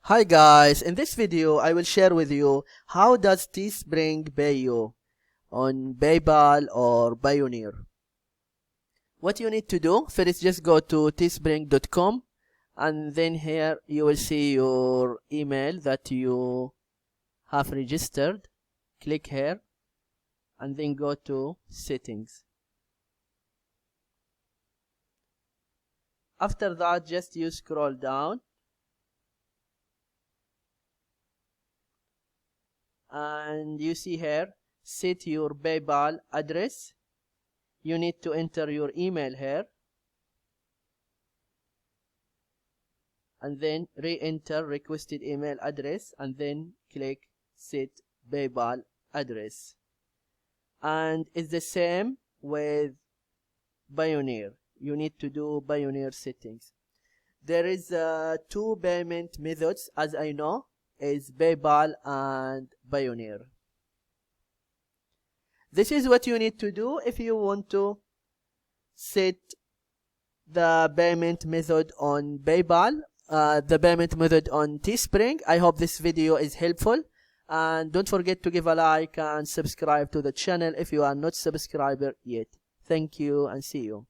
Hi guys, in this video I will share with you how does Teespring pay you on PayPal or Payoneer. What you need to do, first just go to teespring.com and then here you will see your email that you have registered. Click here and then go to settings. After that just you scroll down and you see here set your PayPal address. You need to enter your email here and then re-enter requested email address and then click set PayPal address. And it's the same with Payoneer. You need to do Payoneer settings. There is two payment methods, as I know, is PayPal and Payoneer. This is what you need to do if you want to set the payment method on PayPal, the payment method on Teespring. I hope this video is helpful, and don't forget to give a like and subscribe to the channel if you are not subscriber yet. Thank you and see you.